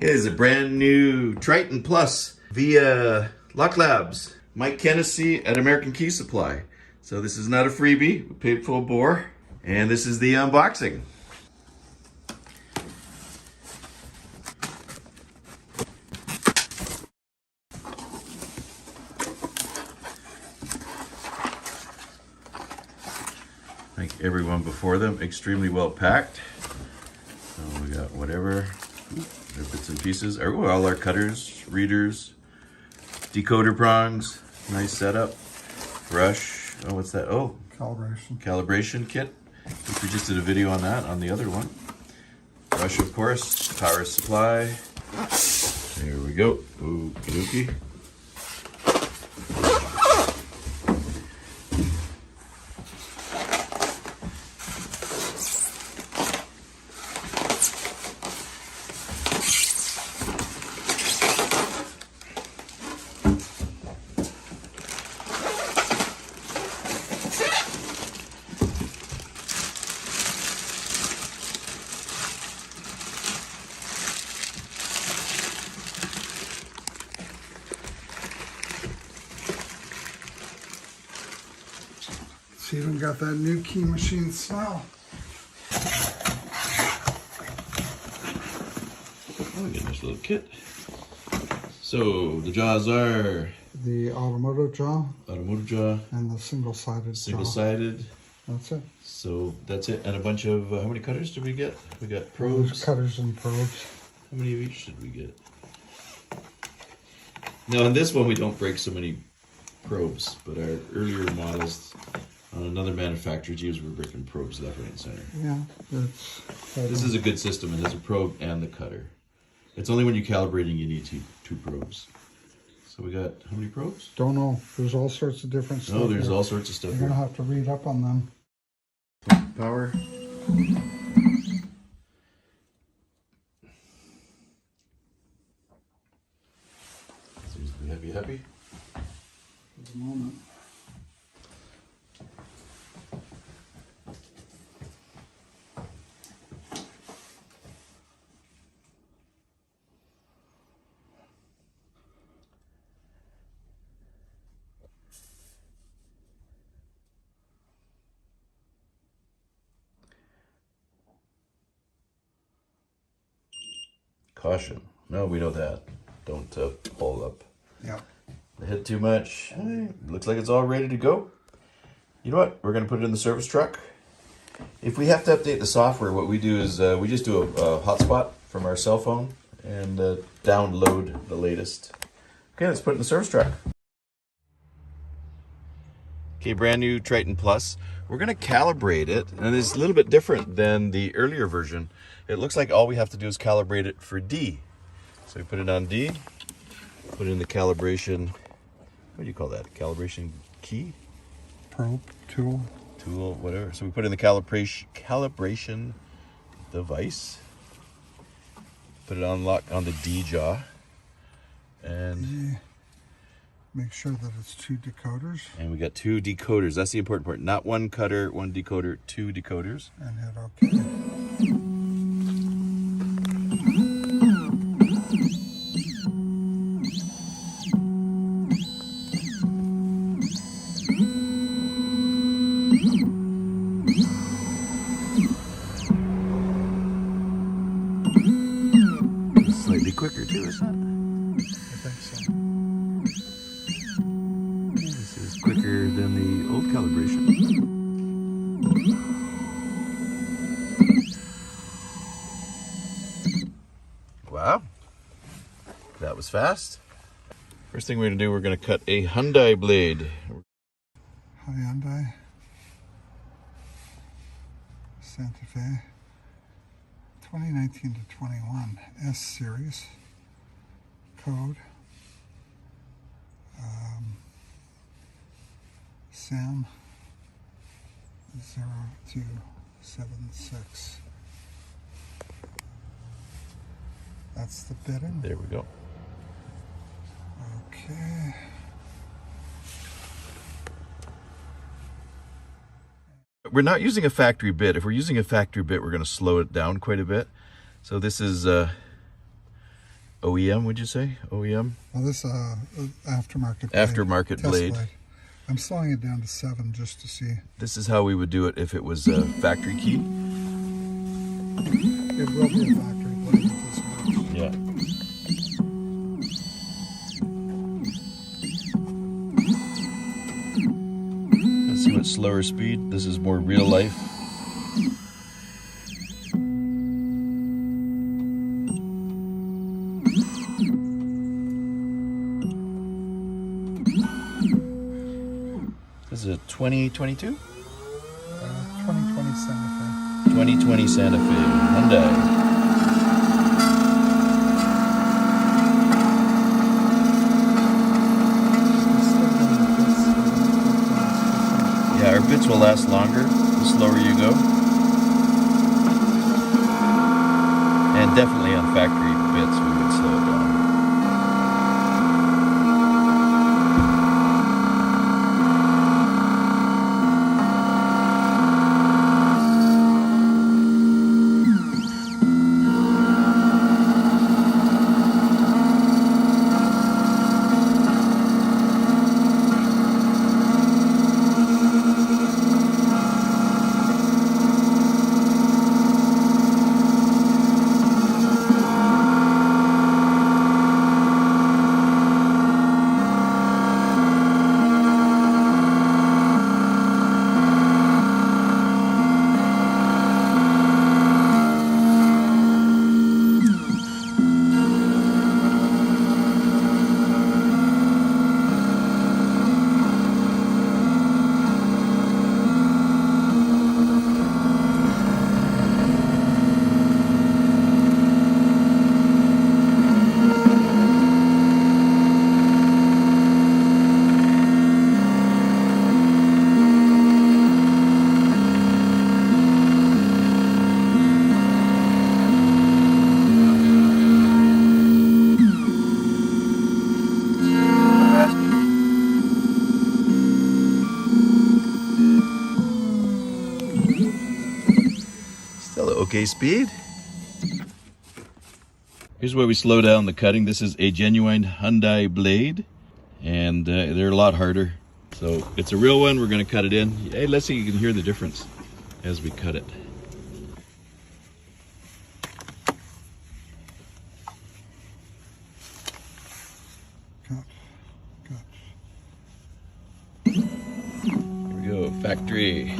It is a brand new Triton Plus via Lock Labs. Mike Kennedy at American Key Supply. So this is not a freebie, we paid full bore. And this is the unboxing. Like everyone before them, extremely well packed. So we got whatever. Their bits and pieces. Oh, all our cutters, readers, decoder prongs, nice setup, brush. Oh, what's that? Oh, calibration kit. I think we just did a video on that on the other one. Brush, of course, power supply. There we go. Okie dokie. It's even got that new key machine smell. Oh, we got this little kit. So the jaws are The automotive jaw and the single-sided jaw. Single-sided. That's it. So that's it. And a bunch of, how many cutters did we get? We got probes. There's cutters and probes. How many of each did we get? Now in this one we don't break so many probes, but our earlier models on another manufacturer's used were breaking probes left, right, and center. Yeah, it's... This is a good system. It has a probe and the cutter. It's only when you're calibrating you need two probes. So we got, how many probes? Don't know. There's all sorts of different stuff. No, there's here. all sorts of stuff You're here. going to have to read up on them. Power. Seriously, happy? For the moment. Caution. No, we know that. Don't pull up Yeah. the head too much. Looks like it's all ready to go. You know what? We're going to put it in the service truck. If we have to update the software, what we do is we just do a hotspot from our cell phone and download the latest. Okay, let's put it in the service truck. Okay, brand new Triton Plus. We're going to calibrate it, and it's a little bit different than the earlier version. It looks like all we have to do is calibrate it for D. So we put it on D, put it in the calibration, what do you call that? Calibration key? Probe, tool. Tool, whatever. So we put in the calibration device, put it on lock on the D jaw, and make sure that it's 2 decoders. And we got 2 decoders. That's the important part. Not 1 cutter, 1 decoder, 2 decoders. And hit OK. Slightly quicker too, isn't it? I think so. This is quicker than the old calibration. Wow, that was fast. First thing we're going to do, we're going to cut a Hyundai blade. Hyundai Santa Fe 2019 to 21 S series code SAM 0276. That's the bitting. There we go. Okay. We're not using a factory bit. If we're using a factory bit, we're going to slow it down quite a bit. So this is OEM, would you say? OEM? Well, this aftermarket blade. Aftermarket Test blade. I'm slowing it down to 7 just to see. This is how we would do it if it was a factory key. It will be a factory blade if this works. Yeah. Let's see what slower speed. This is more real life. This is a 2022? 2020 Santa Fe. 2020 Santa Fe, Hyundai. Yeah, our bits will last longer the slower you go. And definitely on factory bits we would slow it down. Okay speed. Here's where we slow down the cutting. This is a genuine Hyundai blade, and they're a lot harder. So it's a real one. We're going to cut it in. Hey, let's see if you can hear the difference as we cut it. Here we go, factory.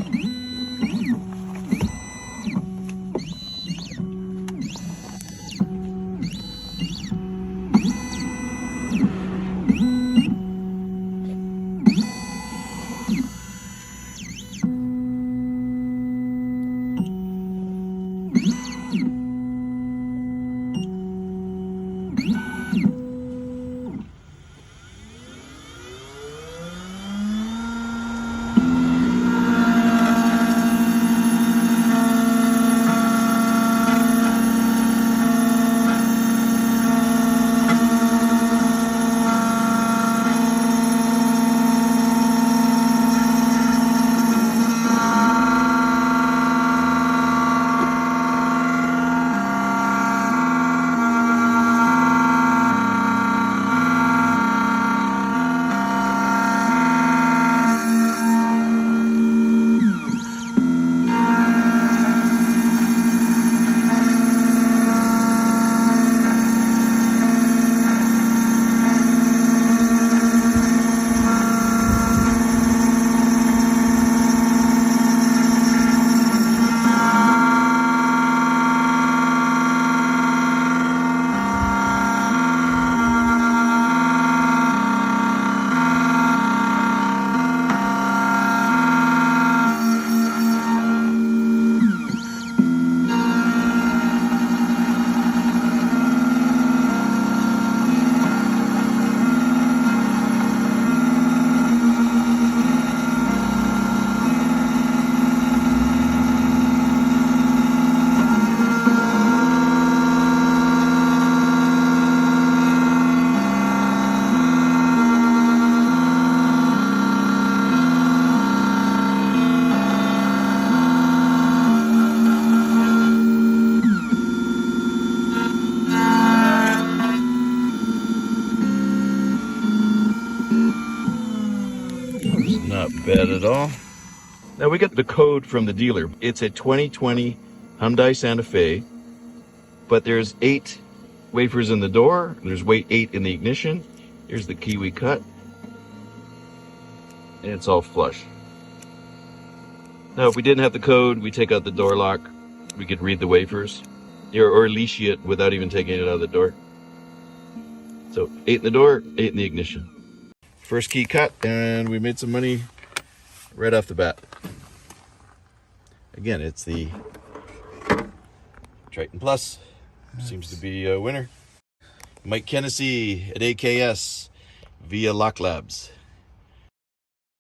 bad at all. Now we got the code from the dealer. It's a 2020 Hyundai Santa Fe, but there's 8 wafers in the door. There's weight 8 in the ignition. Here's the key we cut. And it's all flush. Now if we didn't have the code, we take out the door lock. We could read the wafers. Or leash it without even taking it out of the door. So 8 in the door, 8 in the ignition. First key cut, and we made some money right off the bat. Again, it's the Triton Plus. Seems to be a winner. Mike Kennedy at AKS via Lock Labs.